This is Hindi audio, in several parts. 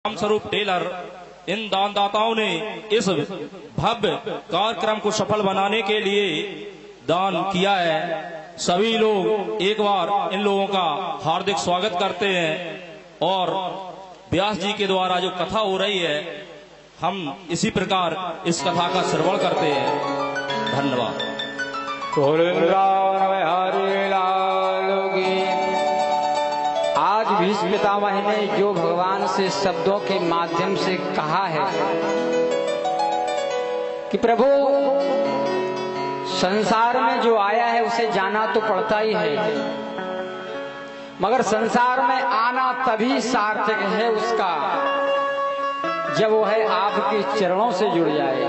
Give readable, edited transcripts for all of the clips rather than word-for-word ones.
राम स्वरूप टेलर, इन दानदाताओं ने इस भव्य कार्यक्रम को सफल बनाने के लिए दान किया है। सभी लोग एक बार इन लोगों का हार्दिक स्वागत करते हैं और व्यास जी के द्वारा जो कथा हो रही है हम इसी प्रकार इस कथा का श्रवण करते हैं। धन्यवाद। आज भीष्म पितामह ने जो भगवान से शब्दों के माध्यम से कहा है कि प्रभु संसार में जो आया है उसे जाना तो पड़ता ही है, मगर संसार में आना तभी सार्थक है उसका जब वो है आपके चरणों से जुड़ जाए।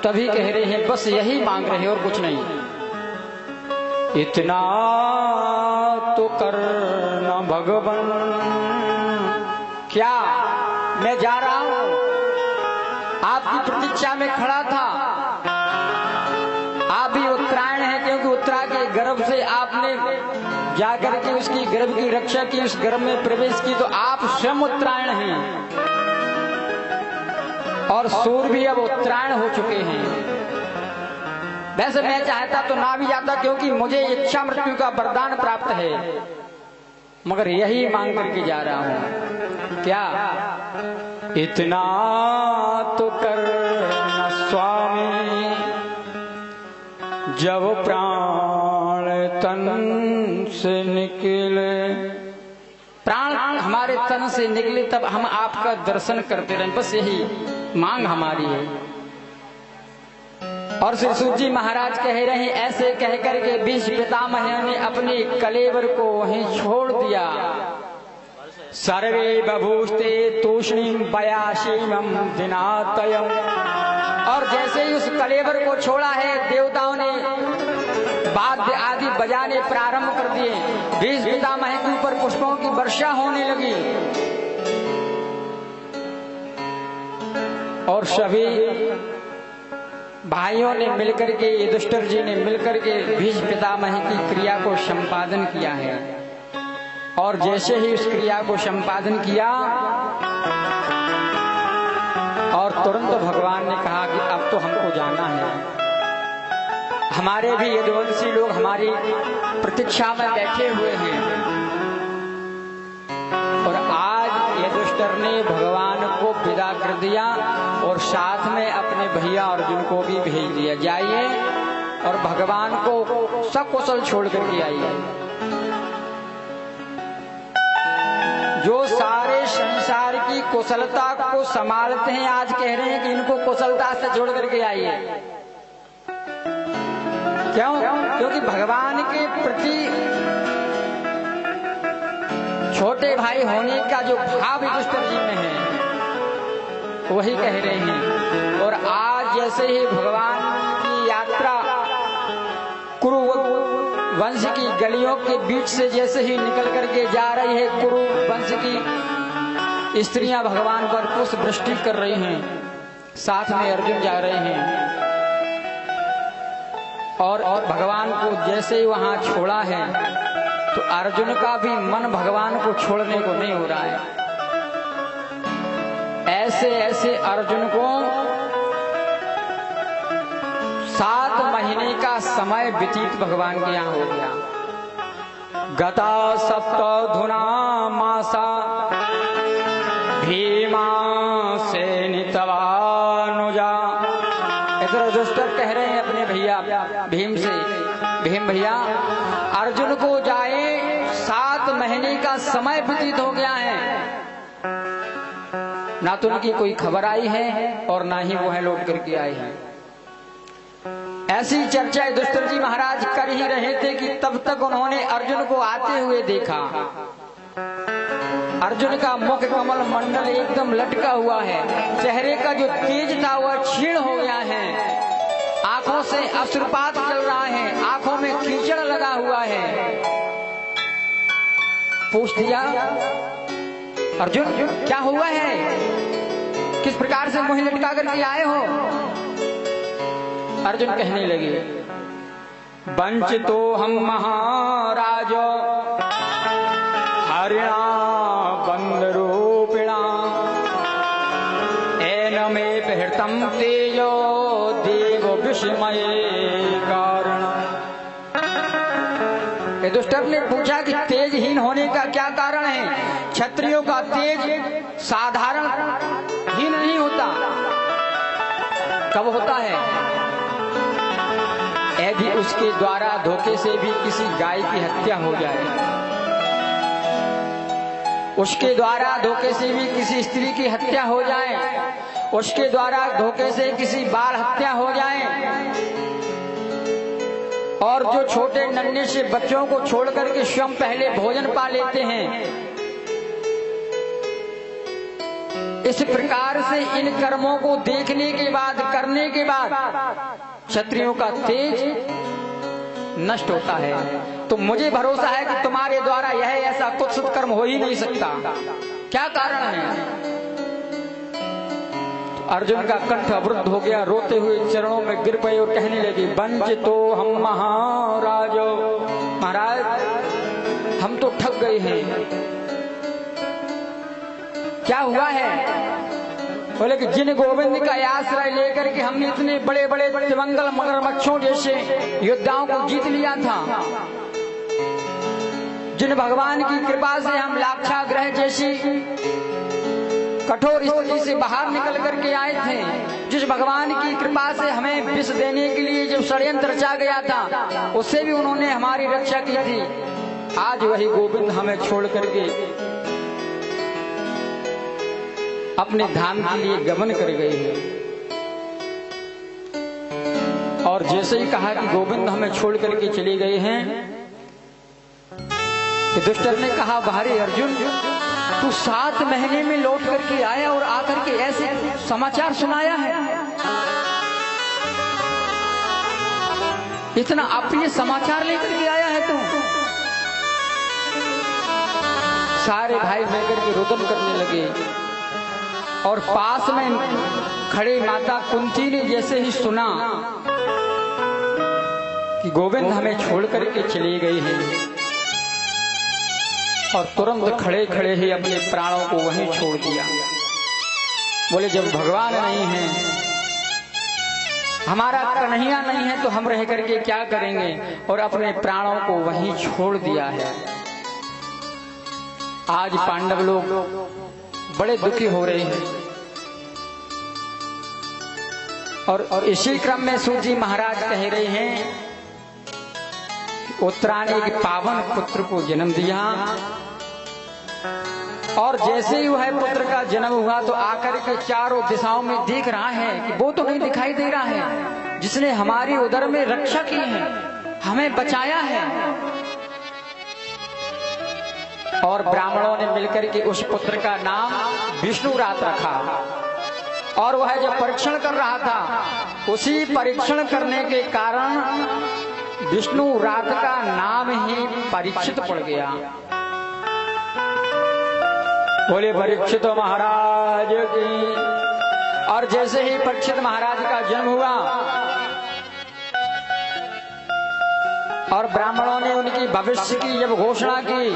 तभी कह रहे हैं, बस यही मांग रहे हैं और कुछ नहीं। इतना तो करना भगवान, क्या मैं जा रहा हूं, आपकी प्रतीक्षा में खड़ा था। आप भी उत्तरायण है, क्योंकि उत्तरा के गर्भ से आपने जाकर के उसकी गर्भ की रक्षा की, उस गर्भ में प्रवेश की, तो आप स्वयं उत्तरायण हैं और सूर्य भी अब उत्तरायण हो चुके हैं। वैसे मैं चाहता तो ना भी जाता, क्योंकि मुझे इच्छा मृत्यु का वरदान प्राप्त है, मगर यही मांग करके जा रहा हूं। क्या इतना तो करना स्वामी, जब प्राण तन से निकले, प्राण हमारे तन से निकले तब हम आपका दर्शन करते रहें, बस यही मांग हमारी है। और श्री सूत जी महाराज कह रहे हैं, ऐसे कह करके भीष्म पितामह ने अपने कलेवर को वहीं छोड़ दिया। सर्वे बभूस्ते तूष्णीम बयाशीमम दिनातयम, और जैसे ही उस कलेवर को छोड़ा है देवताओं ने वाद्य आदि बजाने प्रारंभ कर दिए। भीष्म पितामह के ऊपर पुष्पों की वर्षा होने लगी और सभी भाइयों ने मिलकर के, युधिष्ठिर जी ने मिलकर के भीष्म पितामह की क्रिया को संपादन किया है। और जैसे ही उस क्रिया को संपादन किया और तुरंत भगवान ने कहा कि अब तो हमको जाना है। हमारे भी यदुवंशी लोग हमारी प्रतीक्षा में बैठे हुए हैं और आज युधिष्ठिर ने भगवान को विदा कर दिया और साथ में अपने भैया अर्जुन को भी भेज दिया, जाइए और भगवान को सकुशल छोड़ करके आइए। जो सारे संसार की कुशलता को संभालते हैं आज कह रहे हैं कि इनको कुशलता से छोड़ करके आइए। क्यों? क्योंकि भगवान के प्रति छोटे भाई होने का जो भाव युधिष्ठिर जी में है वही कह रहे हैं। और आज जैसे ही भगवान की यात्रा कुरु वंश की गलियों के बीच से जैसे ही निकल करके जा रही है, कुरु वंश की स्त्रियां भगवान पर पुष्प वृष्टि कर रही हैं, साथ में अर्जुन जा रहे हैं और भगवान को जैसे ही वहां छोड़ा है तो अर्जुन का भी मन भगवान को छोड़ने को नहीं हो रहा है। ऐसे ऐसे अर्जुन को 7 महीने का समय व्यतीत भगवान के यहाँ हो गया। गता सप्तधुना मासा भीमा से नितवानुजा। इधर युधिष्ठिर कह रहे हैं अपने भैया भीम से, भीम भैया अर्जुन को जाए 7 महीने का समय व्यतीत हो गया है, ना तो उनकी कोई खबर आई है और ना ही वो है लौट करके आए हैं। ऐसी चर्चा युधिष्ठिर जी महाराज कर ही रहे थे कि तब तक उन्होंने अर्जुन को आते हुए देखा। अर्जुन का मुख कमल मंडल एकदम लटका हुआ है, चेहरे का जो तेज था वह क्षीण हो गया है, आंखों से अश्रुपात चल रहा है, आंखों में कीचड़ लगा हुआ है। पूछ दिया, अर्जुन क्या हुआ है, किस प्रकार से मुंह लटका करके आए हो? अर्जुन कहने लगे, वंचितो हम महाराज हरिणा तम तेजो देव विस्मय कारण। युधिष्ठिर ने पूछा कि तेजहीन होने का क्या कारण है? क्षत्रियों का तेज साधारण ही नहीं होता, कब होता है? यदि उसके द्वारा धोखे से भी किसी गाय की हत्या हो जाए, उसके द्वारा धोखे से भी किसी स्त्री की हत्या हो जाए, उसके द्वारा धोखे से किसी बाल हत्या हो जाए, और जो छोटे नन्हे से बच्चों को छोड़ करके स्वयं पहले भोजन पा लेते हैं, इस प्रकार से इन कर्मों को देखने के बाद, करने के बाद क्षत्रियों का तेज नष्ट होता है। तो मुझे भरोसा है कि तुम्हारे द्वारा यह ऐसा कुछ सत्कर्म हो ही नहीं सकता। क्या कारण है? अर्जुन का कंठ अवरुद्ध हो गया, रोते हुए चरणों में गिर पड़े और कहने लगे, वंचितो हम महाराज, महाराज हम तो ठग गए हैं। क्या हुआ है? बोले कि जिन गोविंद का आश्रय लेकर के हमने इतने बड़े बड़े दिवंगल मगरमच्छों जैसे योद्धाओं को जीत लिया था, जिन भगवान की कृपा से हम लाक्षागृह जैसी कठोर स्थिति से बाहर निकल करके आए थे, जिस भगवान की कृपा से हमें विष देने के लिए जो षड्यंत्र रचा गया था, उससे भी उन्होंने हमारी रक्षा की थी, आज वही गोविंद हमें छोड़ करके अपने धाम के लिए गमन कर गए हैं। और जैसे ही कहा कि गोविंद हमें छोड़ करके चले गए हैं, युधिष्ठिर ने कहा, भारी अर्जुन तू 7 महीने में लौट करके आया और आकर के ऐसे समाचार सुनाया है, इतना अप्रिय समाचार लेकर के आया है तू। सारे भाई मिलकर के रुदन करने लगे और पास में खड़े माता कुंती ने जैसे ही सुना कि गोविंद हमें छोड़ करके चले गए हैं, और तुरंत खड़े खड़े ही अपने प्राणों को वहीं छोड़ दिया। बोले जब भगवान नहीं है, हमारा कन्हैया नहीं है, तो हम रह करके क्या करेंगे, और अपने प्राणों को वहीं छोड़ दिया है। आज पांडव लोग बड़े दुखी हो रहे हैं, और इसी क्रम में सूत जी महाराज कह रहे हैं, उत्तरायण एक पावन पुत्र को जन्म दिया, और जैसे ही वह पुत्र का जन्म हुआ तो आकर के चारों दिशाओं में देख रहा है कि वो तो नहीं दिखाई दे रहा है जिसने हमारी उदर में रक्षा की है, हमें बचाया है। और ब्राह्मणों ने मिलकर के उस पुत्र का नाम विष्णुरात रखा, और वह जब परीक्षण कर रहा था, उसी परीक्षण करने के कारण विष्णुरात का नाम ही परीक्षित पड़ गया। बोले परीक्षित महाराज की। और जैसे ही परीक्षित महाराज का जन्म हुआ और ब्राह्मणों ने उनकी भविष्य की जब घोषणा की,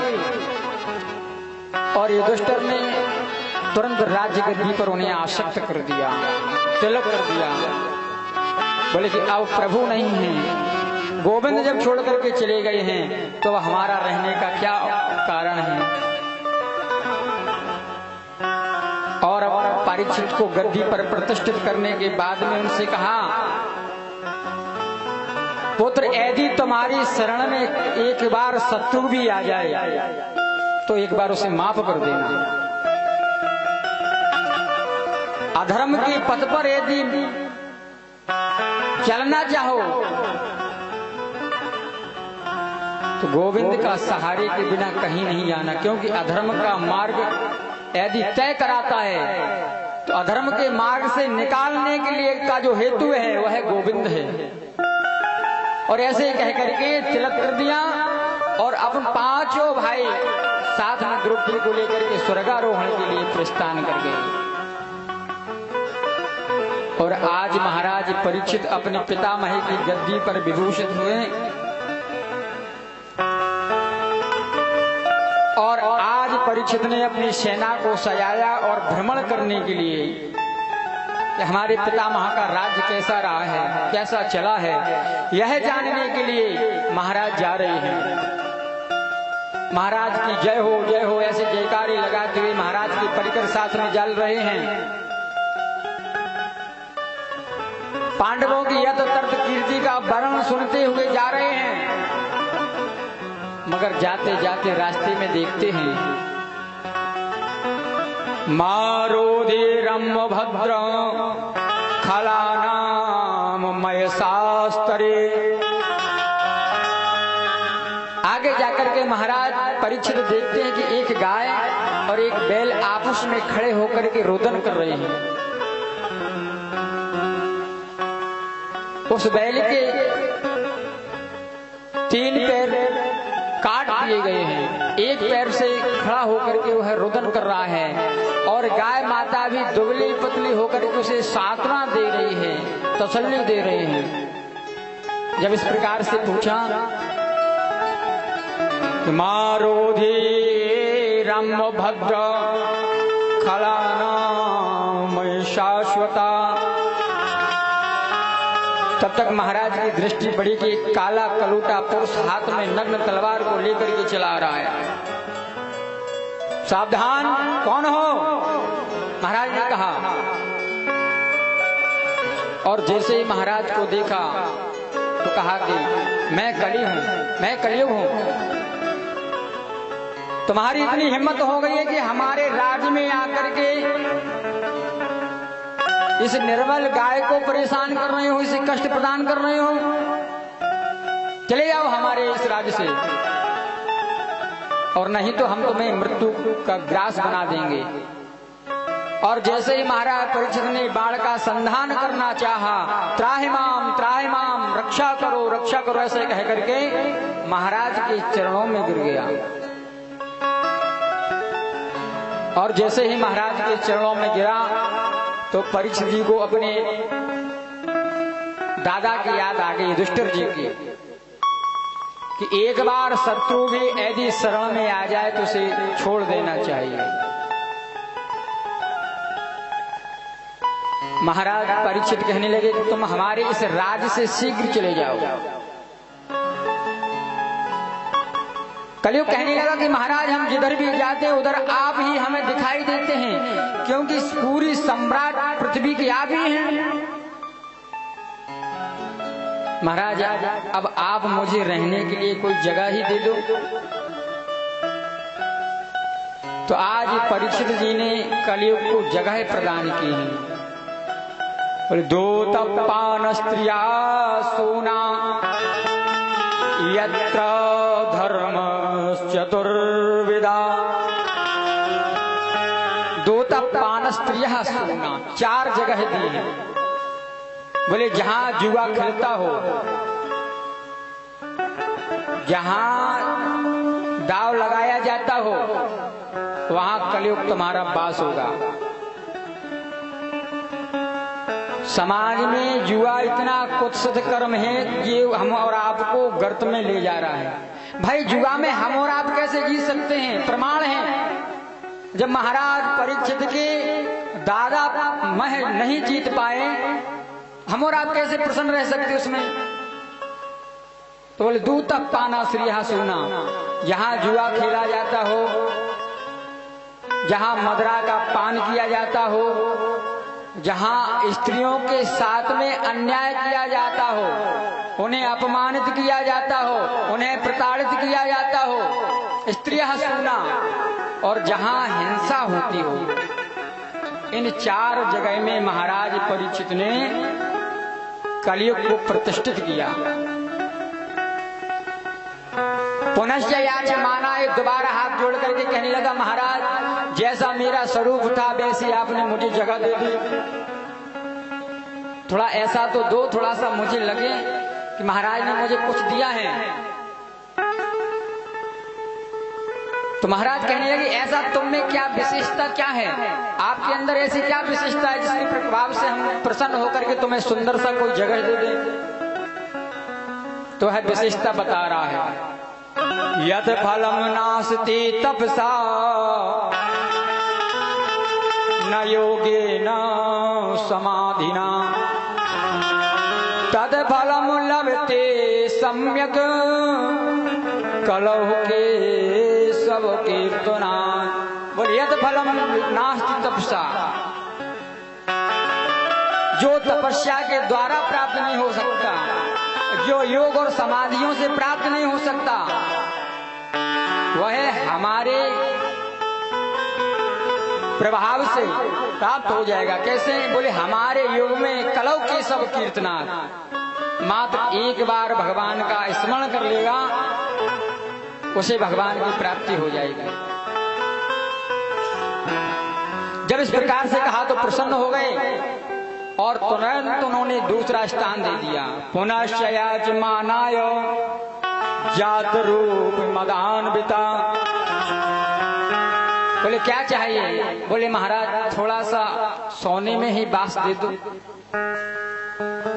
और युधिष्ठिर ने तुरंत राज्य गद्दी पर उन्हें आसक्त कर दिया, तिलक कर दिया। बोले कि अब प्रभु नहीं है, गोविंद जब छोड़ करके चले गए हैं तो हमारा रहने का क्या कारण है। और अब परीक्षित को गद्दी पर प्रतिष्ठित करने के बाद में उनसे कहा, पुत्र यदि तुम्हारी शरण में एक बार शत्रु भी आ जाए तो एक बार उसे माफ कर देना। अधर्म के पथ पर यदि चलना चाहो तो गोविंद का सहारे के बिना कहीं नहीं आना, क्योंकि अधर्म का मार्ग यदि तय कराता है तो अधर्म के मार्ग से निकालने के लिए का जो हेतु है वह गोविंद है। और ऐसे कह करके तिलक कर दिया, और अपन 5 भाई साथ में द्रौपदी को लेकर के स्वर्गारोहण के लिए प्रस्थान कर गए। और आज महाराज परीक्षित अपने पितामह की गद्दी पर विभूषित हुए, और आज परीक्षित ने अपनी सेना को सजाया और भ्रमण करने के लिए कि हमारे पितामह का राज्य कैसा रहा है, कैसा चला है, यह जानने के लिए महाराज जा रहे हैं। महाराज की जय हो ऐसे जयकारे लगाते हुए महाराज के परिकर साथ में चल रहे हैं। पांडवों की यत तर्थ कीर्ति का वर्णन सुनते हुए जा रहे हैं, मगर जाते जाते रास्ते में देखते हैं मारोधीरम भद्र खलानाम मयसास्तरे। आगे जाकर के महाराज परीक्षित देखते हैं कि एक गाय और एक बैल आपस में खड़े होकर के रोदन कर रहे हैं। उस बैल के 3 पैर काट दिए गए हैं, एक पैर से खड़ा होकर के वह रोदन कर रहा है, और गाय माता भी दुबली पतली होकर के उसे सांत्वना दे रही है, तसल्ली दे रहे हैं। जब इस प्रकार से पूछा कि मारोधी रम भद्र खलानाम शाश्वता, तब तक महाराज की दृष्टि पड़ी कि एक काला कलूटा पुरुष हाथ में नग्न तलवार को लेकर के चला रहा है। सावधान, कौन हो? महाराज ने कहा। और जैसे ही महाराज को देखा तो कहा कि मैं कली हूं, मैं कलयुग हूं। तुम्हारी इतनी हिम्मत हो गई है कि हमारे राज्य में आकर के इस निर्बल गाय को परेशान कर रहे हो, इसे कष्ट प्रदान कर रहे हो, चले जाओ हमारे इस राज्य से, और नहीं तो हम तुम्हें मृत्यु का ग्रास बना देंगे। और जैसे ही महाराज परीक्षित ने बाण का संधान करना चाहा, त्राहिमाम रक्षा करो ऐसे कह करके महाराज के चरणों में गिर गया। और जैसे ही महाराज के चरणों में गिरा तो परीक्षित जी को अपने दादा की याद आ गई, युधिष्ठिर जी की, कि एक बार शत्रु भी यदि शरण में आ जाए तो उसे छोड़ देना चाहिए। महाराज परीक्षित कहने लगे कि तुम हमारे इस राज्य से शीघ्र चले जाओ। कलयुग कहने लगा कि महाराज हम जिधर भी जाते उधर आप ही हमें दिखाई देते हैं, क्योंकि पूरी सम्राट पृथ्वी की आप ही हैं। महाराज अब आप मुझे रहने के लिए कोई जगह ही दे दो। तो आज परीक्षित जी ने कलयुग को जगह प्रदान की है। दो तपान स्त्रिया सोना यत्र धर्म चतुर्विदा। दो तपान स्त्रिया सोना, 4 जगह दी है। बोले जहां जुआ खेलता हो, जहां दाव लगाया जाता हो, वहां कलयुग तुम्हारा वास होगा। समाज में जुआ इतना कुत्सित कर्म है, ये हम और आपको गर्त में ले जा रहा है। भाई जुआ में हम और आप कैसे जीत सकते हैं? प्रमाण है, जब महाराज परीक्षित के दादा मह नहीं जीत पाए, हम और आप कैसे प्रसन्न रह सकते उसमें? तो बोले दूत पाना श्रीहा सुना, जहां जुआ खेला जाता हो, जहां मदरा का पान किया जाता हो, जहां स्त्रियों के साथ में अन्याय किया जाता हो, उन्हें अपमानित किया जाता हो, उन्हें प्रताड़ित किया जाता हो, स्त्रियां सुना, और जहां हिंसा होती हो, इन 4 जगह में महाराज परीक्षित ने कलयुग को प्रतिष्ठित किया। पुनश्च याच माना, एक दोबारा हाथ जोड़ करके कहने लगा, महाराज जैसा मेरा स्वरूप था वैसी आपने मुझे जगह दे दी, थोड़ा ऐसा तो दो, थोड़ा सा मुझे लगे कि महाराज ने मुझे कुछ दिया है। तो महाराज कहने लगे ऐसा तुम में क्या विशेषता क्या है, आपके अंदर ऐसी क्या विशेषता है जिसके प्रभाव से हम प्रसन्न होकर के तुम्हें सुंदर सा कोई जगह दे दें? तो है विशेषता बता रहा है, यत फलम नास्ति तपसा न योगेन समाधिना तद फलम लभते सम्यक कलौ के सब कीर्तना। बोले यद फलम नास्ति तपसा, जो तपस्या के द्वारा प्राप्त नहीं हो सकता, जो योग और समाधियों से प्राप्त नहीं हो सकता, वह हमारे प्रभाव से प्राप्त हो जाएगा। कैसे? बोले हमारे योग में कलौ के सब कीर्तना, मात्र एक बार भगवान का स्मरण कर लेगा उसे भगवान की प्राप्ति हो जाएगी। जब इस प्रकार से कहा तो प्रसन्न हो गए और तुरंत उन्होंने दूसरा स्थान दे दिया। पुनश्चयाच मानाय जात रूप मदान्विता। बोले क्या चाहिए? बोले महाराज थोड़ा सा सोने में ही बास दे दो।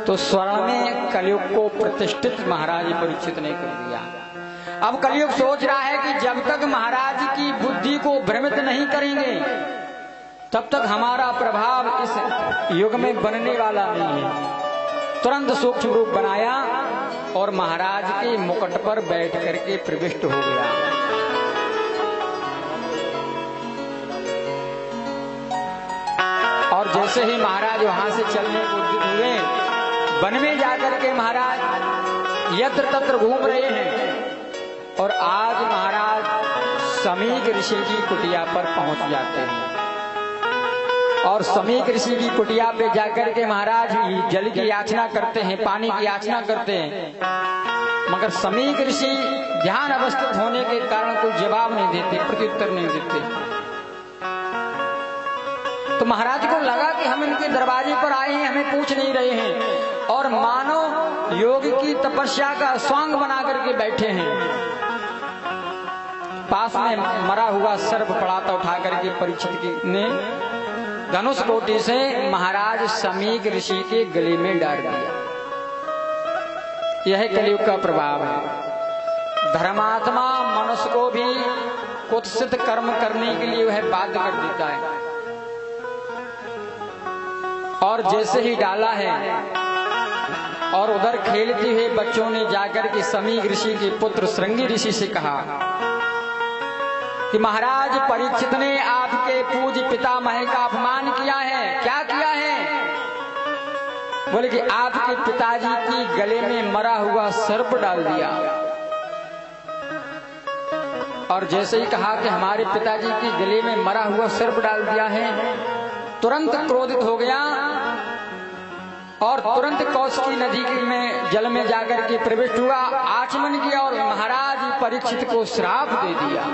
तो स्वर्ण में कलयुग को प्रतिष्ठित महाराज परीक्षित ने कर दिया। अब कलयुग सोच रहा है कि जब तक महाराज की बुद्धि को भ्रमित नहीं करेंगे तब तक हमारा प्रभाव इस युग में बनने वाला नहीं है। तुरंत सूक्ष्म रूप बनाया और महाराज के मुकुट पर बैठ करके प्रविष्ट हो गया। और जैसे ही महाराज वहां से चलने को उद्यत हुए, वन में जाकर के महाराज यत्र तत्र घूम रहे हैं और आज महाराज समीक ऋषि की कुटिया पर पहुंच जाते हैं। और समीक ऋषि की कुटिया पे जाकर के महाराज जल की याचना करते हैं, पानी की याचना करते हैं, मगर समीक ऋषि ध्यान अवस्थित होने के कारण कोई जवाब नहीं देते, प्रत्युत्तर नहीं देते। तो महाराज को लगा कि हम इनके दरवाजे पर आए हैं, हमें पूछ नहीं रहे हैं, और मानो योग की तपस्या का स्वांग बना करके बैठे हैं। पास में मरा हुआ सर्प पड़ा था, उठा करके परीक्षित ने धनुष कोटि से महाराज समीक ऋषि के गले में डाल दिया। यह कलयुग का प्रभाव है। धर्मात्मा मनुष्य को भी कुत्सित कर्म करने के लिए वह बाध्य कर देता है। और जैसे ही डाला है और उधर खेलते हुए बच्चों ने जाकर के समीक ऋषि के पुत्र श्रृंगी ऋषि से कहा कि महाराज परीक्षित ने आपके पूज्य पितामह का अपमान किया है। क्या किया है? बोले कि आपके पिताजी की गले में मरा हुआ सर्प डाल दिया। और जैसे ही कहा कि हमारे पिताजी की गले में मरा हुआ सर्प डाल दिया है, तुरंत क्रोधित हो गया और तुरंत कौशिकी नदी में जल में जाकर के प्रविष्ट हुआ, आचमन किया और महाराज परीक्षित को श्राप दे दिया।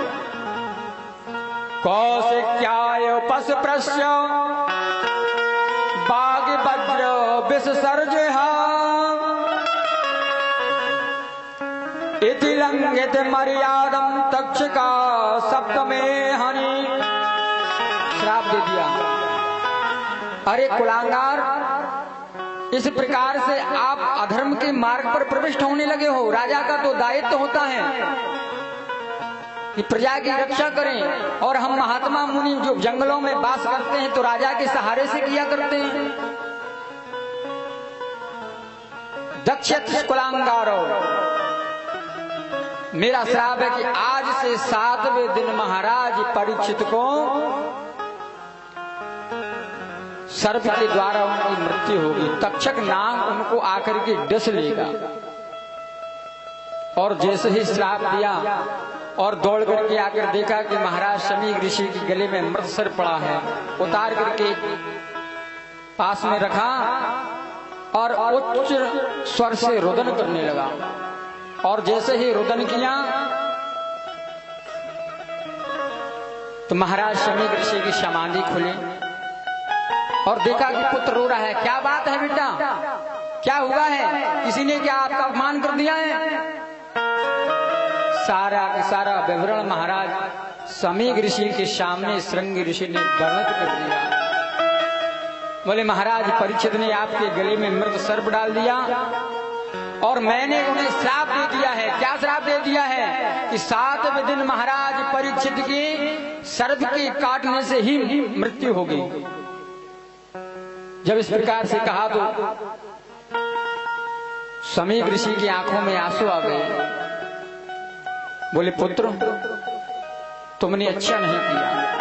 कौशिक्याय पशुप्रस्य बाग वज्र विसर्जहा इति लंघित मर्यादम तक्षका सप्तमे हनि। श्राप दे दिया। अरे कुलांगार, इस प्रकार से आप अधर्म के मार्ग पर प्रविष्ट होने लगे हो। राजा का तो दायित्व होता है कि प्रजा की रक्षा करें, और हम महात्मा मुनि जो जंगलों में वास करते हैं तो राजा के सहारे से किया करते हैं। दक्ष कुलांगारो, मेरा श्राप है कि आज से 7वें दिन महाराज परीक्षित को सर्प के द्वारा उनकी मृत्यु होगी। तक्षक नाग उनको आकर के डस लेगा। और जैसे ही श्राप दिया और दौड़ करके आकर देखा कि महाराज समीक ऋषि के गले में मृत सर्प पड़ा है, उतार करके पास में रखा और उच्च स्वर से रुदन करने लगा। और जैसे ही रुदन किया तो महाराज समीक ऋषि की समाधि खुली और देखा कि पुत्र रो रहा है। क्या बात है बेटा, क्या हुआ है? किसी ने क्या आपका अपमान कर दिया है? सारा का सारा विवरण महाराज समीक ऋषि के सामने श्रृंगी ऋषि ने वर्णित कर दिया। बोले महाराज परीक्षित ने आपके गले में मृत सर्प डाल दिया और मैंने उन्हें श्राप दे दिया है। क्या श्राप दे दिया है? कि 7वें दिन महाराज परीक्षित की सर्प के काटने से ही मृत्यु हो गई। जब इस प्रकार से कहा तो समीप ऋषि की आंखों में आंसू आ गए। बोले पुत्र, तुमने अच्छा नहीं किया।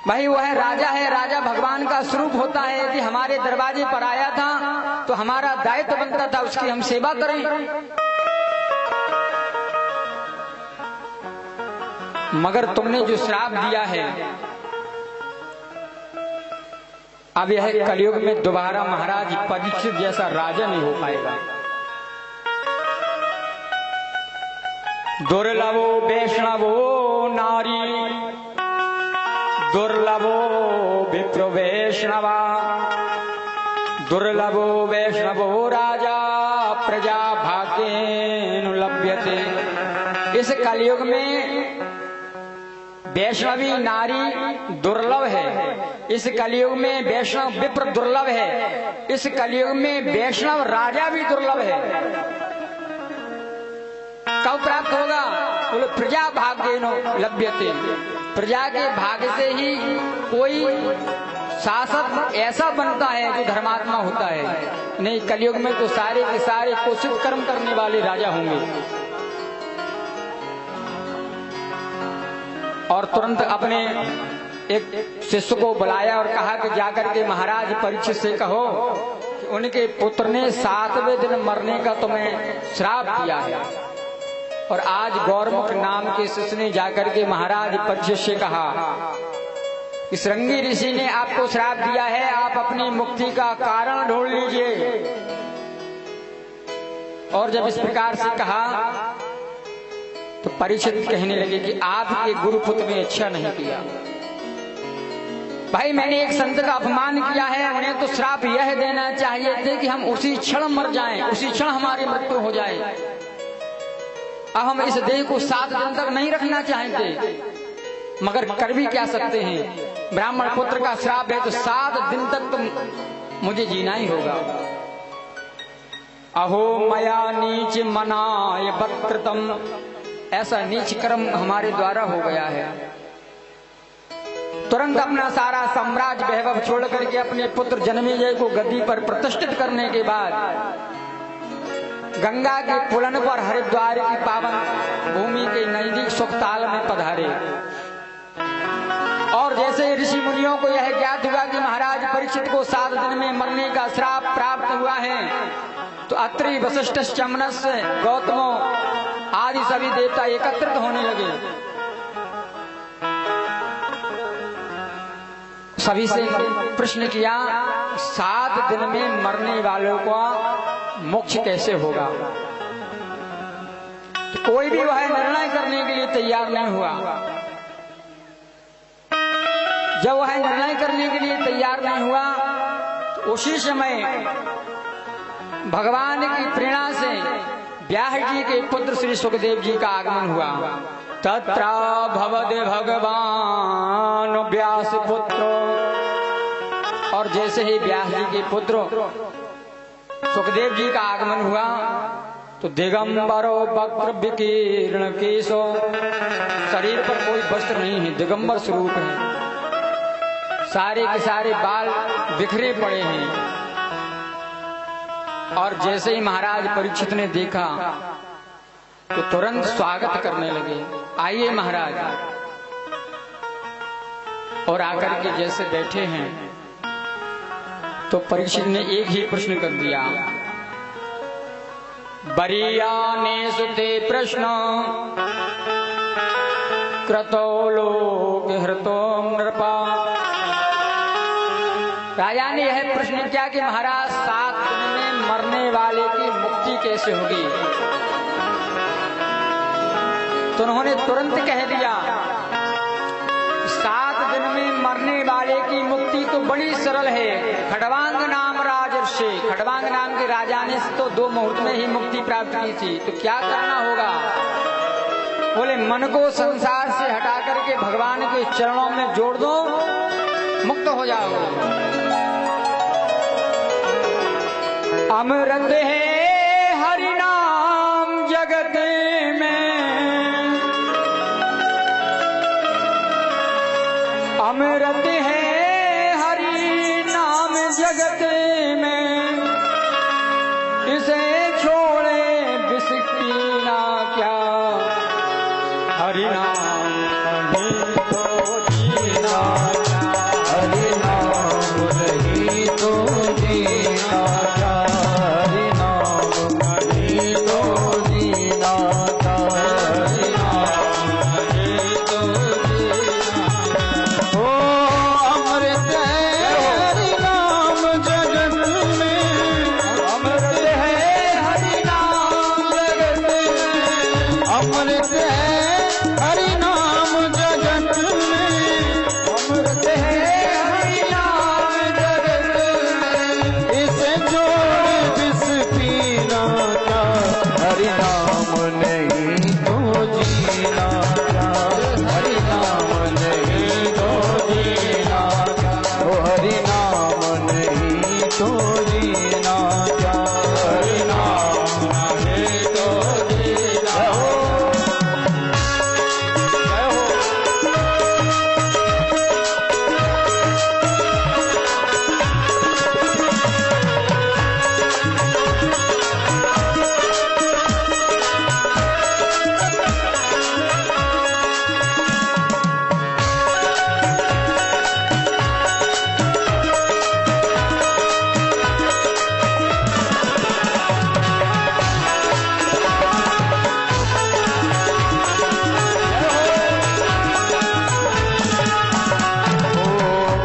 भाई वह राजा है, राजा भगवान का स्वरूप होता है। यदि हमारे दरवाजे पर आया था तो हमारा दायित्व बनता था उसकी हम सेवा करें। मगर तुमने जो श्राप दिया है, अब यह कलयुग में दोबारा महाराज परीक्षित जैसा राजा नहीं हो पाएगा। दुर्लभो वैष्णवो नारी, दुर्लभो विप्र वैष्णवा, दुर्लभो वैष्णवो राजा, प्रजा भाग्येन लभ्यते। इस कलयुग में वैष्णवी नारी दुर्लभ है। इस कलयुग में वैष्णव विप्र दुर्लभ है। इस कलयुग में वैष्णव राजा भी दुर्लभ है। कब प्राप्त होगा? बोले प्रजा भाग्येन लभ्यते। प्रजा के भाग्य से ही कोई शासक ऐसा बनता है जो धर्मात्मा होता है। नहीं, कलयुग में तो सारे के सारे कुत्सित कर्म करने वाले राजा होंगे। और तुरंत अपने एक शिष्य को बुलाया और कहा कि जाकर के महाराज परीक्षित से कहो कि उनके पुत्र ने 7वें दिन मरने का तुम्हें श्राप दिया है। और आज गौरमुख नाम के शिष्य ने जाकर के महाराज परीक्षित से कहा कि श्रृंगी ऋषि ने आपको श्राप दिया है, आप अपनी मुक्ति का कारण ढूंढ लीजिए। और जब इस प्रकार से कहा तो परीक्षित कहने लगे कि आपके गुरुपुत्र ने अच्छा नहीं किया। भाई मैंने एक संत का अपमान किया है, उन्हें तो श्राप यह देना चाहिए थे कि हम उसी क्षण मर जाएं, उसी क्षण हमारी मृत्यु हो जाए। अब हम इस देह को 7 दिन तक नहीं रखना चाहते, मगर कर भी क्या सकते हैं। ब्राह्मण पुत्र का श्राप है तो 7 दिन तक तो मुझे जीना ही होगा। अहो मया नीच मनाय वक्कृतम, ऐसा नीच कर्म हमारे द्वारा हो गया है। तुरंत अपना सारा साम्राज्य वैभव छोड़ करके अपने पुत्र जन्मेजय को गद्दी पर प्रतिष्ठित करने के बाद गंगा के पुलन पर हरिद्वार की पावन भूमि के नजदीक सुखताल में पधारे। और जैसे ऋषि मुनियों को यह ज्ञात हुआ कि महाराज परीक्षित को 7 दिन में मरने का श्राप प्राप्त हुआ है, तो अत्रि वशिष्ठ चमनस गौतमो आदि सभी देवता एकत्रित होने लगे। सभी से प्रश्न किया 7 दिन में मरने वालों का मोक्ष कैसे होगा। तो कोई भी वह निर्णय करने के लिए तैयार नहीं हुआ। जब वह निर्णय करने के लिए तैयार नहीं हुआ तो उसी समय भगवान की प्रेरणा से व्यास जी के पुत्र श्री सुखदेव जी का आगमन हुआ। तत्रा भवद भगवान व्यास पुत्र। और जैसे ही व्यास जी के पुत्र सुखदेव जी का आगमन हुआ तो दिगंबरो वक्र विकीर्ण केशो, शरीर पर कोई वस्त्र नहीं है, दिगंबर स्वरूप है। सारे के सारे बाल बिखरे पड़े हैं। और जैसे ही महाराज परीक्षित ने देखा तो तुरंत स्वागत करने लगे, आइए महाराज। और आकर के जैसे बैठे हैं तो परीक्षित ने एक ही प्रश्न कर दिया, बरियाने सुते प्रश्न क्रतो लोक हृतो नृपा। राजा ने यह प्रश्न किया कि महाराज 7 दिन में मरने वाले की मुक्ति कैसे होगी। तो उन्होंने तुरंत कह दिया 7 दिन में मरने वाले की मुक्ति तो बड़ी सरल है। खड़वांग नाम राजर्षि, खड़वांग नाम के राजा ने तो 2 मुहूर्त में ही मुक्ति प्राप्त की थी। तो क्या करना होगा? बोले मन को संसार से हटा करके भगवान के चरणों में जोड़ दो, मुक्त हो जाओगे। अमृत है हरि नाम जगत में, अमृत है हरि नाम जगत में, इसे छोड़े विष पीना क्या, हरि नाम नहीं तो जीना, हरि नाम नहीं तो जीना क्या, हरि नाम नहीं तो जीना क्या, हरि नाम नहीं तो जीना। ओ अमृत है हरि नाम जगत में, अमृत है हरि नाम जगत में, अमृत है हरि नाम जगत में, अमृत है हरि नाम जगत में, इसे जोड़ विष पीना क्या, हरि नाम नहीं तो जीना क्या, हरि नाम नहीं तो जीना क्या, ओ हरि नाम नहीं तो जीना क्या, हरि नाम नहीं तो जीना।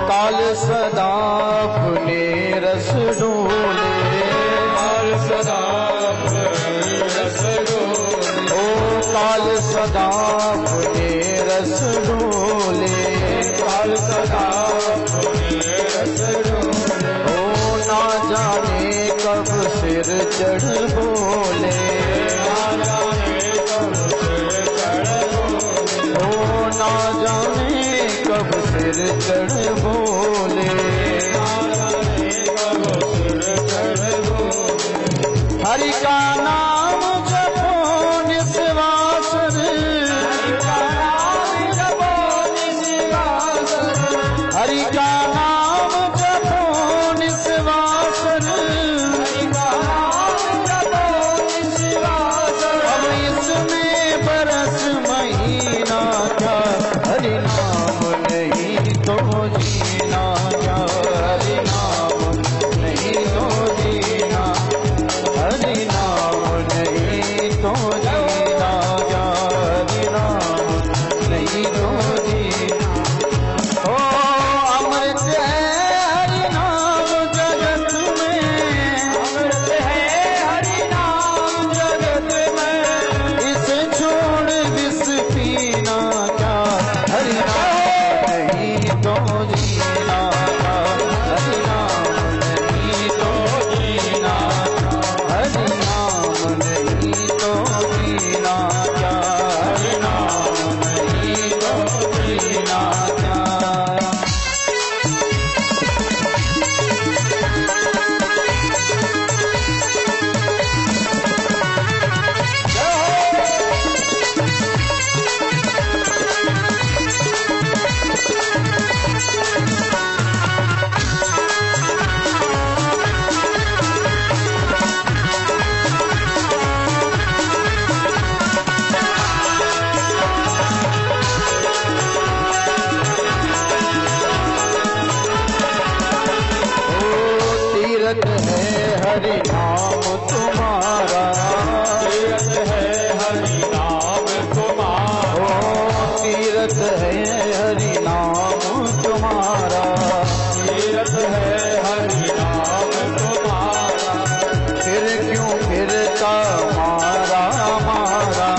काल सदा अपने रस डोले, काल सदा अपने रस डोले, ओ काल सदा अपने रस डोले, काल सदा अपने रस डोले, ओ ना जाने कब सिर चढ़ बोले, ना जाने कब सिर चढ़ बोले, ओ ना जाने कब सिर चढ़ बोले, हरि का नाम जपो निस्वासन, हरि का नाम जपो निस्वासन, हरि का नाम जपो निस्वासन, हरि का नाम जपो निस्वासन, अब इसमें बरस महीना क्या, हरि नाम नहीं तो जीना क्या, हरि नाम नहीं तो जीना, हरि नाम नहीं तो जीना क्या, हरि नाम नहीं तो जीना। ओ अमृत है हरि नाम जगत में, अमृत है हरि नाम जगत में, इसे छोड़ विष पीना क्या, हरि नाम नहीं तो जीना क्या, हरि नाम नहीं तो जीना, हरि नाम नहीं तो जीना क्या, हरि नाम नहीं तो जीना क्या। तीरथ है हरि नाम तुम्हारा, तीरथ है हरि नाम तुम्हारा, ओ तीरथ है हरि नाम तुम्हारा, तीरथ है हरि नाम तुम्हारा, फिर क्यों फिरता मारा मारा,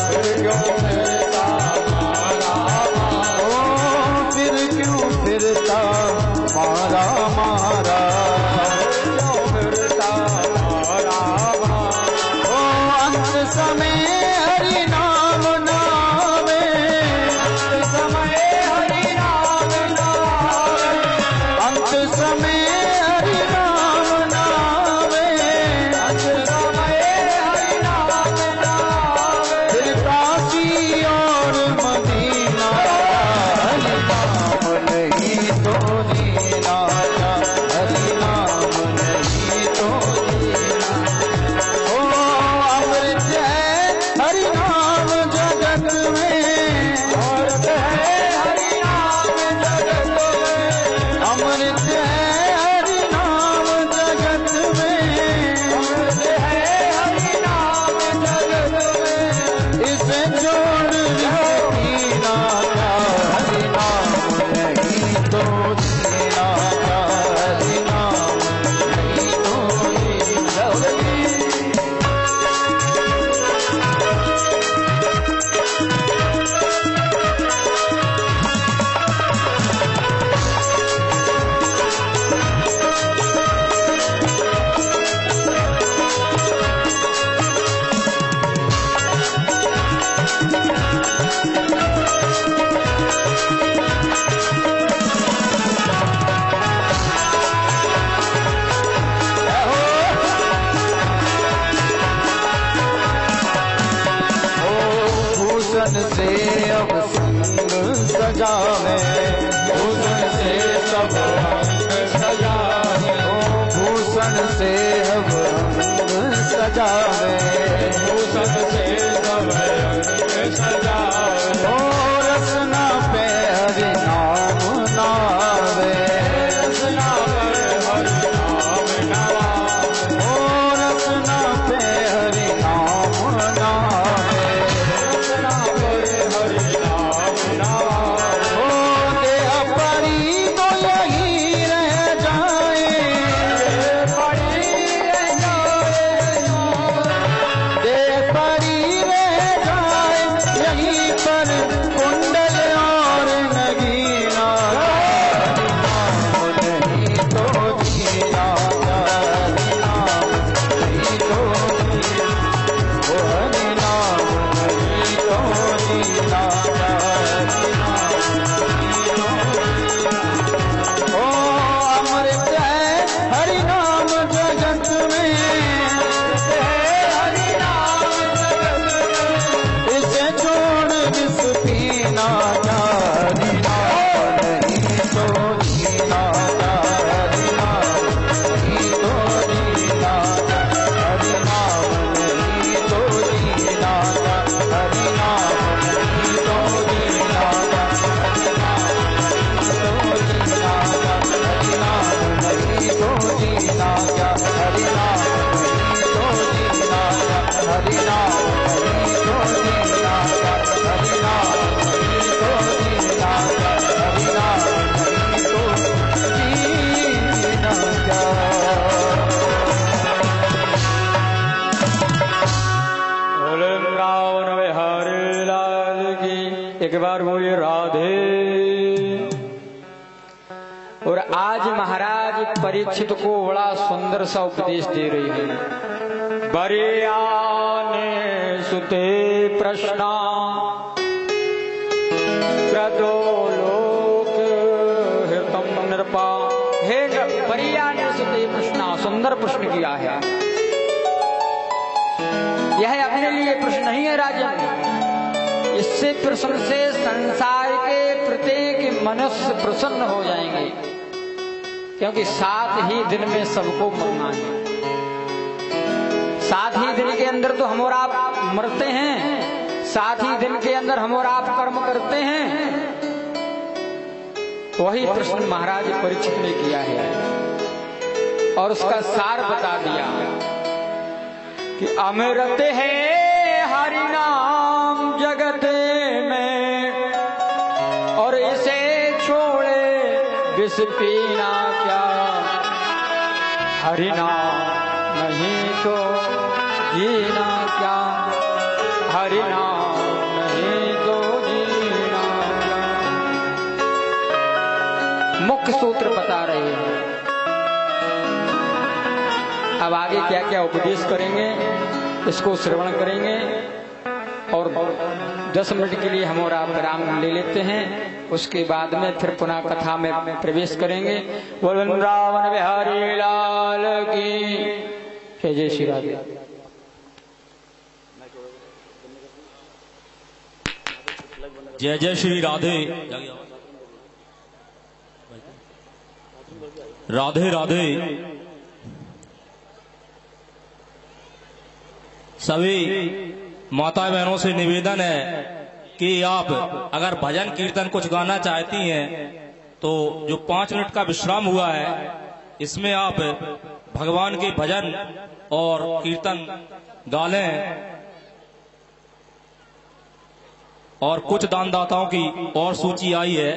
फिर क्यों फिरता मारा मारा, ओ फिर क्यों फिरता मारा मारा, अमृत है हरि नाम जगत में, अमृत है हरि नाम जगत में, इसे जोड़ जीना क्या हरि नाम नहीं तो जीना क्या हरि नाम नहीं तो जीना। से अब संग सजावे, भूषण से सब रंग सजावे, भूषण से अब रंग सजावे, भूषण से सब रंग सजावे, रसना पे हरि नाम नावे, रसना पे हरि नाम नावे, रसना पे हरि नाम नावे, एक बार बोलिए राधे। और आज महाराज परीक्षित को बड़ा सुंदर सा उपदेश दे रही है। बरियाने सुते प्रश्ना प्रदो लोक हितम नृपा। हे बरियाने सुते प्रश्ना, सुंदर प्रश्न किया है। यह अपने लिए प्रश्न नहीं है राजन, इससे प्रश्न से संसार के प्रत्येक मनुष्य प्रसन्न हो जाएंगे, क्योंकि 7 ही दिन में सबको मरना है। 7 ही दिन के अंदर तो हम और आप मरते हैं, 7 ही दिन के अंदर हम और आप कर्म करते हैं। वही प्रश्न महाराज परीक्षित ने किया है और उसका सार बता दिया कि अमृत है हरि नाम जगत में, और इसे छोड़े विष पीना क्या। हरि नाम नहीं तो जीना क्या, हरि नाम नहीं तो जीना क्या। मुख्य सूत्र बता रहे हैं। अब आगे क्या क्या उपदेश करेंगे इसको श्रवण करेंगे और 10 मिनट के लिए हम और आप विराम ले लेते हैं। उसके बाद में फिर पुनः कथा में प्रवेश करेंगे। बोल वृंदावन बिहारी लाल की जय श्री राधे। जय जय श्री राधे। राधे राधे। सभी माता बहनों से निवेदन है कि आप अगर भजन कीर्तन कुछ गाना चाहती हैं तो जो 5 मिनट का विश्राम हुआ है इसमें आप भगवान के भजन और कीर्तन गा लें और कुछ दानदाताओं की और सूची आई है।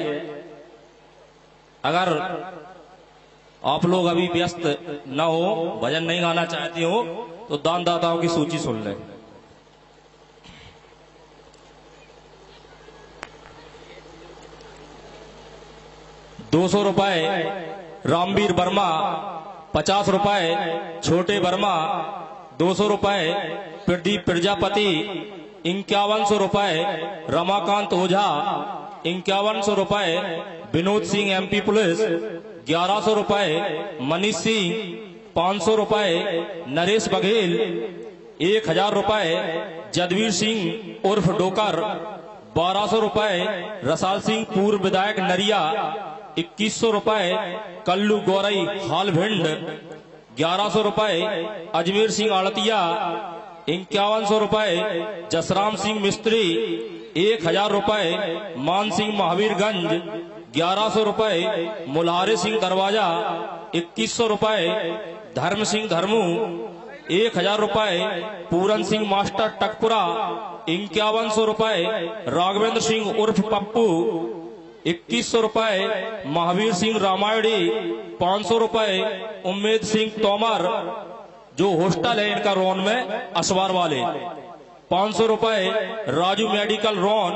अगर आप लोग अभी व्यस्त न हो, भजन नहीं गाना चाहते हो, तो दानदाताओं की सूची सुन लें। ₹200 रामवीर वर्मा, 50 रुपए छोटे वर्मा, 200 रुपए प्रदीप प्रजापति, 5100 रुपए रमाकांत ओझा, 5100 रुपए विनोद सिंह MP पुलिस, 1100 रुपए मनीष सिंह, 500 रुपए नरेश बघेल, 1000 रुपए जदवीर सिंह उर्फ डोकर, 1200 रुपए रसाल सिंह पूर्व विधायक नरिया, 2100 रुपए कल्लू गौरई हाल भिंड, 1100 रुपए अजमेर सिंह आड़तिया, 5100 रुपए जसराम सिंह मिस्त्री, 1000 रुपए मान सिंह महावीरगंज, 1100 रुपए मुलारे सिंह दरवाजा, 2100 रुपए धर्म सिंह धर्मू, 1000 रुपए पूरन सिंह मास्टर टकपुरा, 5100 रुपए राघवेंद्र सिंह उर्फ पप्पू, 2100 रुपए महावीर सिंह रामायणी, 500 रुपए उम्मेद सिंह तोमर जो हॉस्टल है इनका रोन में असवार वाले, 500 रुपए राजू मेडिकल रोन,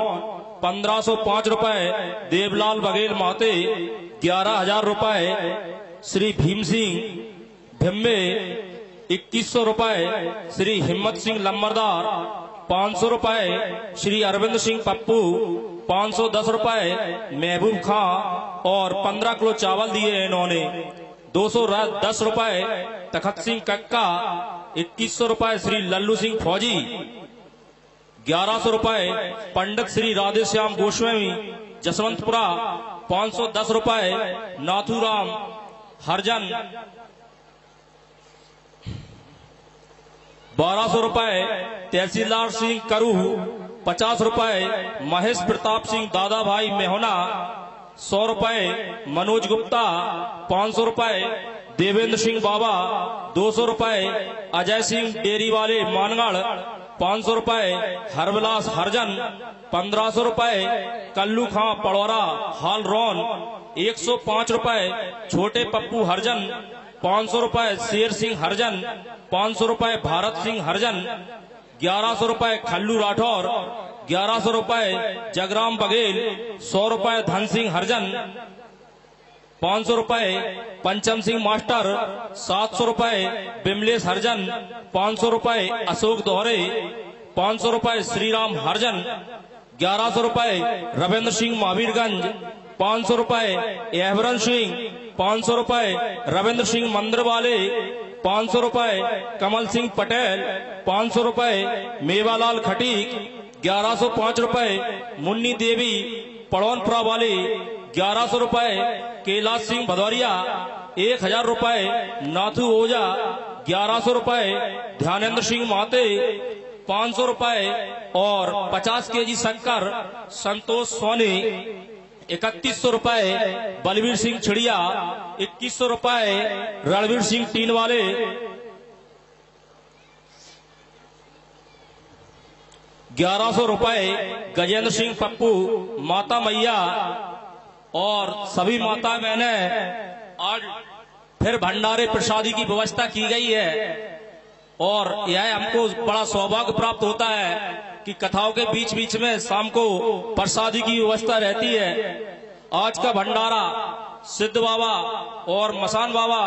1505 रुपए देवलाल बघेल माते, 11000 रुपए श्री भीम सिंह भिम्बे, 2100 रुपए श्री हिम्मत सिंह लम्बरदार, 500 रुपए श्री अरविंद सिंह पप्पू, 510 रुपए महबूब खां और 15 किलो चावल दिए इन्होंने, 210 रुपए तखत सिंह कक्का, 2100 रुपए श्री लल्लू सिंह फौजी, 1100 रुपए पंडित श्री राधेश्याम गोस्वामी जसवंतपुरा, 510 रुपए नाथूराम हरजन, 1200 रुपए तहसीलदार सिंह करू, 50 रुपए महेश प्रताप सिंह दादा भाई मेहोना, 100 रुपए मनोज गुप्ता, 500 रुपए देवेंद्र सिंह बाबा, 200 रुपए अजय सिंह डेरी वाले मानगढ़, 500 रुपए हरविलास हरजन, 1500 रुपए कल्लू खां पड़ौरा हाल रोन, 105 रुपए छोटे पप्पू हरजन, 500 रुपए शेर सिंह हरजन, 500 रुपए भारत सिंह हरजन, 1100 रुपए खल्लू राठौर, 1100 रुपए जगराम बघेल, 100 रुपए धन सिंह हरजन, 500 रुपए पंचम सिंह मास्टर, 700 रुपए बिमलेश हरजन, 500 रुपए अशोक दोहरे, 500 रुपए श्रीराम हरजन, 1100 रुपए रविंद्र सिंह महावीरगंज, 500 रुपए एहबरन सिंह, 500 रुपए रविंद्र सिंह मंदिर वाले, 500 रुपए कमल सिंह पटेल, 500 रुपए मेवालाल खटीक, 1105 रुपए मुन्नी देवी पड़ौनपुरा वाले, 1100 रुपए कैलाश सिंह भदौरिया, 1000 रुपए नाथू ओझा, 1100 रुपए ध्यानेंद्र सिंह माते, 500 रुपए और 50 केजी शक्कर संतोष सोनी, 3100 रुपए बलवीर सिंह छिड़िया, 2100 रुपए रणवीर सिंह टीन वाले, 1100 रुपए गजेंद्र सिंह पप्पू माता मैया और सभी माता बहने। आज फिर भंडारे प्रसादी की व्यवस्था की गई है और यह हमको बड़ा सौभाग्य प्राप्त होता है कि कथाओं के बीच बीच में शाम को प्रसादी की व्यवस्था रहती है। आज का भंडारा सिद्ध बाबा और मसान बाबा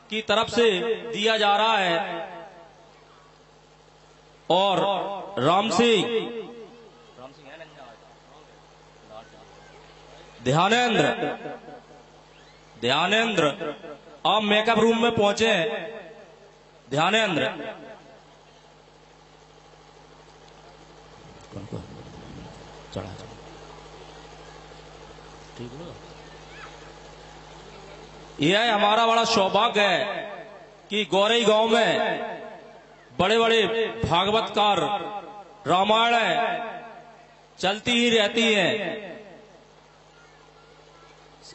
की तरफ से दिया जा रहा है और राम सिंह ध्यानेंद्र आप मेकअप रूम में पहुंचे हैं। ध्यानेंद्र यह हमारा बड़ा सौभाग्य है कि गौरई गांव में बड़े बड़े भागवतकार रामायण चलती ही रहती हैं।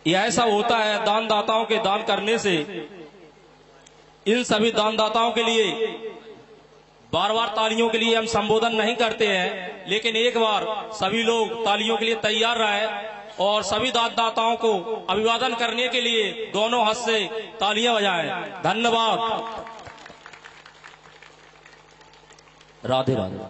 यह ऐसा होता है दान दाताओं के दान करने से। इन सभी दान दाताओं के लिए बार बार तालियों के लिए हम संबोधन नहीं करते हैं, लेकिन एक बार सभी लोग तालियों के लिए तैयार रहे और सभी दान दाताओं को अभिवादन करने के लिए दोनों हाथ से तालियां बजाएं। धन्यवाद। राधे राधे।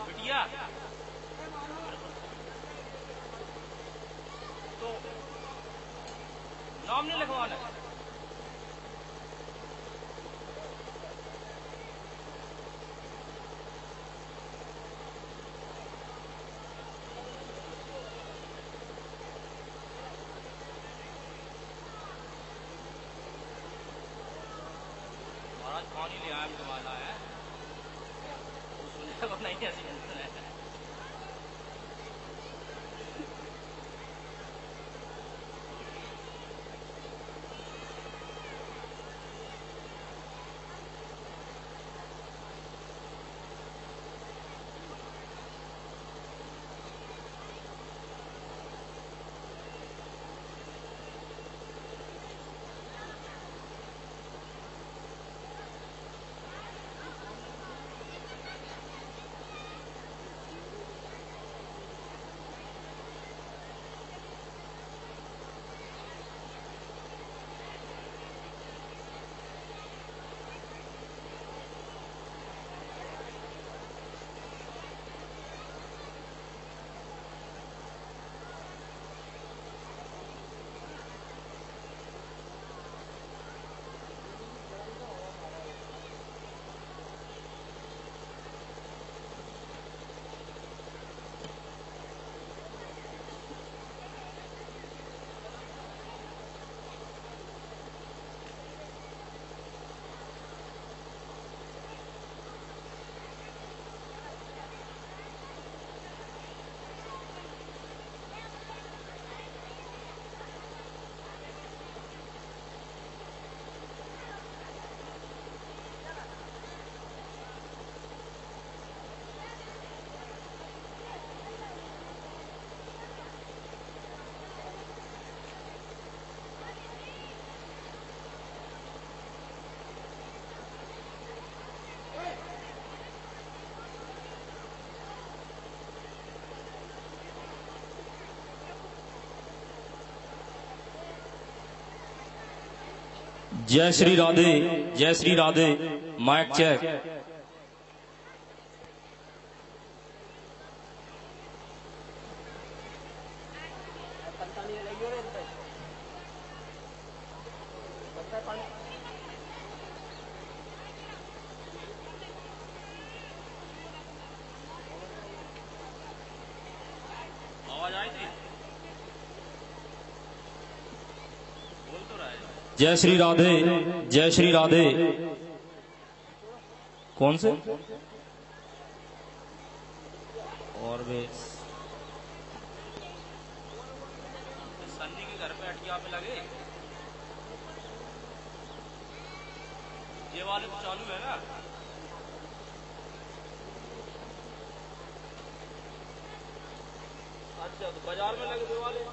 बिटिया तो नाम नहीं लिखवाना। महाराज पानी ले आया तुम्हारा है नहीं ऐसी जय श्री राधे, जय श्री राधे। Mic check. आवाज आई थी? बोल तो रहा है। जय श्री राधे, जय श्री राधे। कौन से और वे सन्नी के घर पे अटिया पे लगे। ये वाले तो चालू है ना। अच्छा तो बाजार में लगे दिवाले।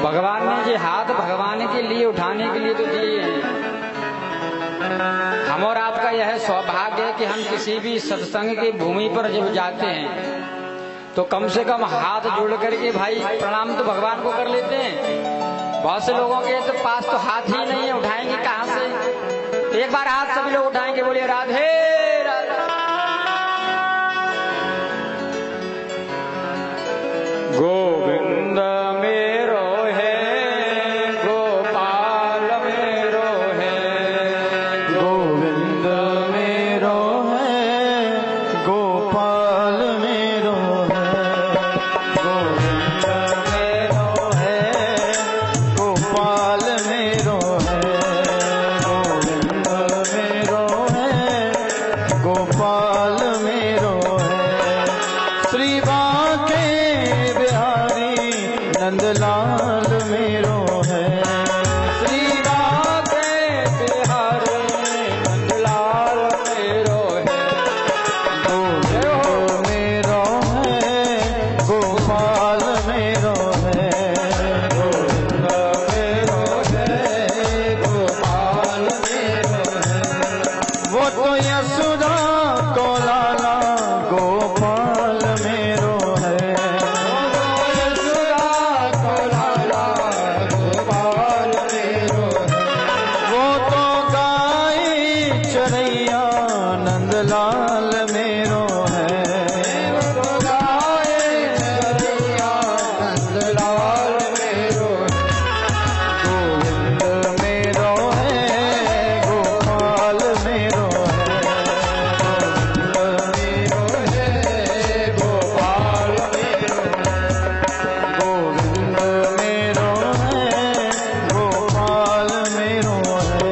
भगवान ने ये हाथ भगवान के लिए उठाने के लिए तो दिए हैं। हम और आपका यह सौभाग्य है कि हम किसी भी सत्संग की भूमि पर जब जाते हैं तो कम से कम हाथ जोड़ करके भाई प्रणाम तो भगवान को कर लेते हैं। बहुत से लोगों के तो पास तो हाथ ही नहीं है, उठाएंगे कहाँ से। एक बार हाथ सभी लोग उठाएंगे, बोलिए राधे राधे। गोविंद मेरो है, गोपाल मेरो है। गोविंद मेरो है, गोपाल मेरो है। गोविंद मेरो है, गोपाल मेरो है। गोविंद मेरो है, गोपाल मेरो है। श्री बांके बिहारी नंदलाल मेरो है। श्री बांके बिहारी नंदलाल मेरो है। गोविंद मेरो है, गोपाल मेरो है। गोविंद मेरो है, गोपाल मेरो है। वो तो यशोदा को लाला गोपाल मेरो है। वो तो गाय चरैया नंदलाल मेरो है। गोविंद मेरो है, गोपाल मेरो है। गोविंद मेरो है, गोपाल मेरो है। गोविंद मेरो है, गोपाल मेरो है।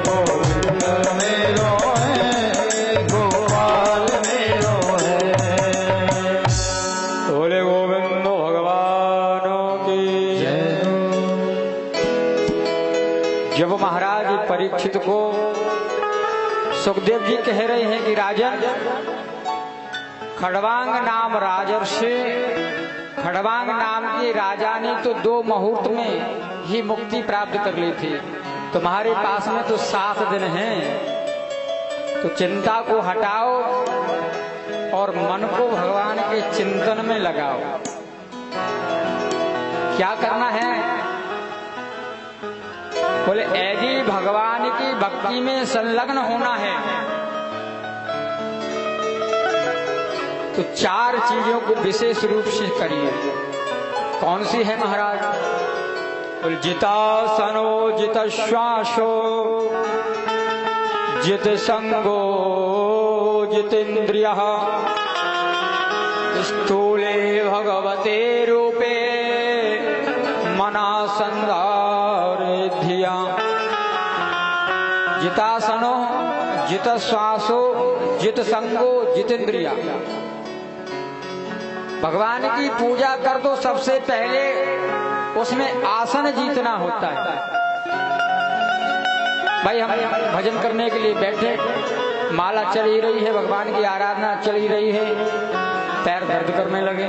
गोविंद मेरो है, गोपाल मेरो है। बोले गोविंद भगवान की जय हो। जब महाराज परीक्षित को सुखदेव जी कह रहे हैं कि राजन, खड़वांग नाम राजर्षि, खड़वांग नाम के राजा ने तो 2 मुहूर्त में ही मुक्ति प्राप्त कर ली थी। तुम्हारे पास में तो 7 दिन हैं, तो चिंता को हटाओ और मन को भगवान के चिंतन में लगाओ। क्या करना है? बोले यदि भगवान की भक्ति में संलग्न होना है तो 4 चीजों को विशेष रूप से करिए। कौन सी है महाराज? बोले जितासनो, जित श्वासो, जित संगो, जितेन्द्रिय, स्थूले भगवते रूपे मना संधारे धिया। जितासनो, जित श्वासो, जित संगो, जितेन्द्रिया। भगवान की पूजा कर तो सबसे पहले उसमें आसन जीतना होता है। भाई हम भजन करने के लिए बैठे, माला चल ही रही है, भगवान की आराधना चल ही रही है, पैर दर्द करने लगे,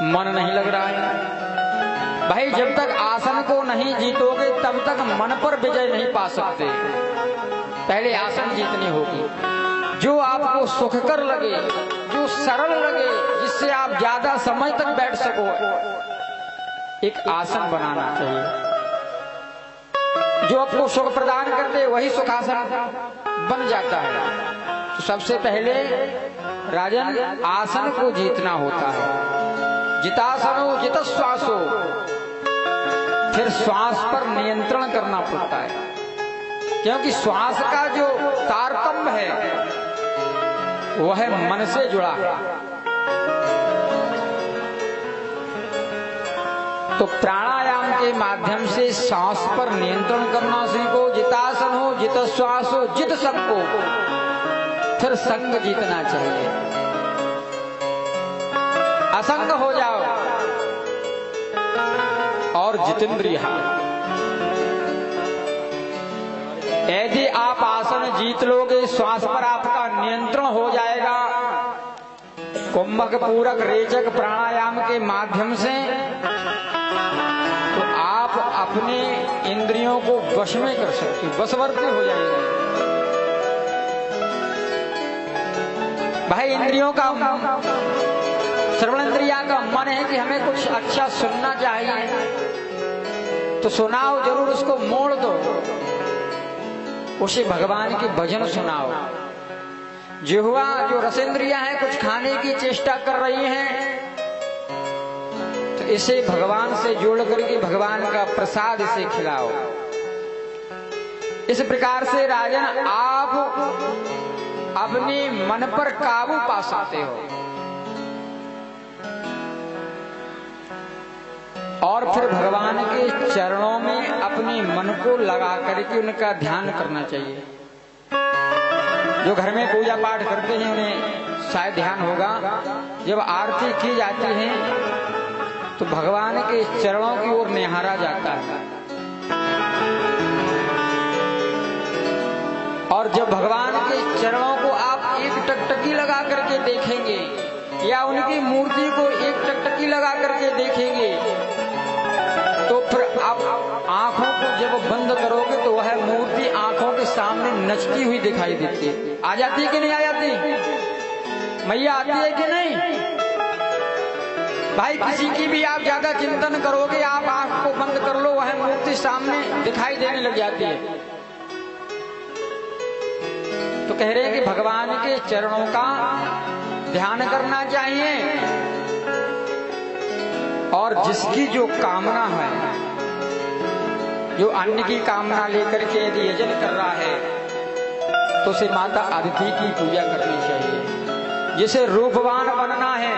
मन नहीं लग रहा है। भाई जब तक आसन को नहीं जीतोगे तब तक मन पर विजय नहीं पा सकते। पहले आसन जीतनी होगी, जो आपको सुखकर लगे, जो सरल लगे, जिससे आप ज्यादा समय तक बैठ सको, एक आसन बनाना चाहिए। जो आपको सुख प्रदान करते वही सुखासन बन जाता है। तो सबसे पहले राजन आसन को जीतना होता है। जितासनो जित श्वासो, फिर श्वास पर नियंत्रण करना पड़ता है, क्योंकि श्वास का जो तारतम्य है वह मन से जुड़ा है। तो प्राणायाम के माध्यम से सांस पर नियंत्रण करना सीखो। जितासन हो, जित श्वास हो, जित सबको, फिर संग जीतना चाहिए। असंग हो जाओ और जितेंद्रिय। यदि आप आसन जीत लोगे, श्वास पर आपका नियंत्रण हो जाएगा, कुंभक पूरक रेचक प्राणायाम के माध्यम से, तो आप अपने इंद्रियों को वश में कर सकते हो, वशवर्ती हो जाएंगे। भाई इंद्रियों का, श्रवण इंद्रिया का मन है कि हमें कुछ अच्छा सुनना चाहिए, तो सुनाओ जरूर, उसको मोड़ दो, उसे भगवान की भजन सुनाओ। जिह्वा जो रसेंद्रिया है कुछ खाने की चेष्टा कर रही हैं, तो इसे भगवान से जोड़ करके भगवान का प्रसाद इसे खिलाओ। इस प्रकार से राजन आप अपने मन पर काबू पा सकते हो, और फिर भगवान के चरणों में अपने मन को लगा करके उनका ध्यान करना चाहिए। जो घर में पूजा पाठ करते हैं उन्हें शायद ध्यान होगा, जब आरती की जाती है तो भगवान के चरणों की ओर निहारा जाता है, और जब भगवान के चरणों को आप एक टकटकी लगा करके देखेंगे, या उनकी मूर्ति को एक टकटकी लगा करके देखेंगे, तो फिर आप आंखों को जब बंद करोगे तो वह मूर्ति आंखों के सामने नचती हुई दिखाई देती है। आ जाती है कि नहीं आ जाती? मैया आती है कि नहीं? भाई किसी की भी आप ज्यादा चिंतन करोगे, आप आंख को बंद कर लो, वह मूर्ति सामने दिखाई देने लग जाती है। तो कह रहे हैं कि भगवान के चरणों का ध्यान करना चाहिए, और जिसकी जो कामना है, जो अन्न की कामना लेकर के यदि यजन कर रहा है, तो उसे माता अदिति की पूजा करनी चाहिए। जिसे रूपवान बनना है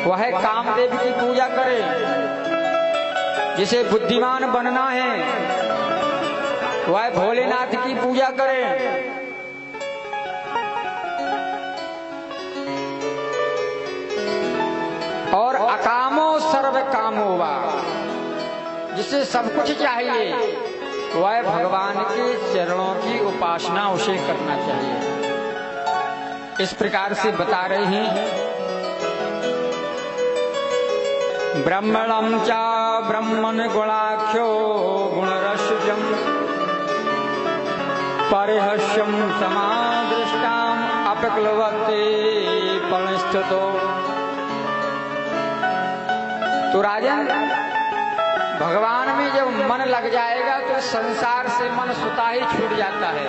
वह कामदेव की पूजा करे, जिसे बुद्धिमान बनना है वह भोलेनाथ की पूजा करे, और अकामो सर्व कामो वा, जिसे सब कुछ चाहिए वह भगवान के चरणों की उपासना उसे करना चाहिए। इस प्रकार से बता रहे हैं। ब्रह्मणं च ब्रह्मन् गुणाख्यो गुणरसजं परिहस्यं समादृष्टाम् अपक्लवते परिस्थितो। तो राजन भगवान में जब मन लग जाएगा तो संसार से मन स्वतः ही छूट जाता है।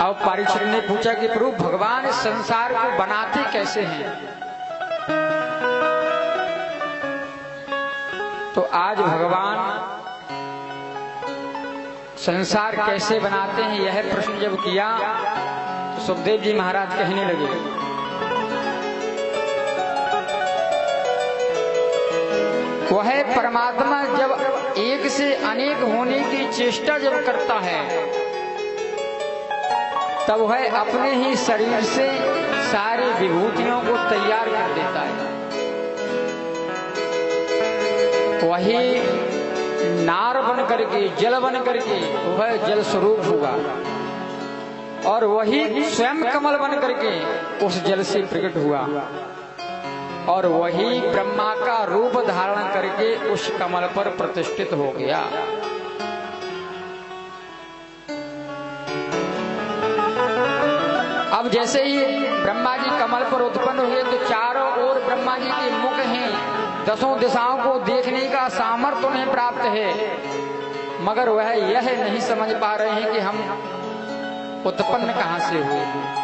अब परीक्षित ने पूछा कि प्रभु भगवान इस संसार को बनाते कैसे हैं? तो आज भगवान संसार कैसे बनाते हैं यह प्रश्न जब किया तो सुखदेव जी महाराज कहने लगे, वह परमात्मा जब एक से अनेक होने की चेष्टा जब करता है तब वह अपने ही शरीर से सारी विभूतियों को तैयार कर देता है। वही नार बन करके, जल बन करके वह जल स्वरूप हुआ, और वही स्वयं कमल बन करके उस जल से प्रकट हुआ, और वही ब्रह्मा का रूप धारण करके उस कमल पर प्रतिष्ठित हो गया। अब जैसे ही ब्रह्मा जी कमल पर उत्पन्न हुए तो चारों ओर ब्रह्मा जी के मुख हैं, 10 दिशाओं को देखने का सामर्थ्य उन्हें प्राप्त है, मगर वह यह नहीं समझ पा रहे हैं कि हम उत्पन्न कहां से हुए।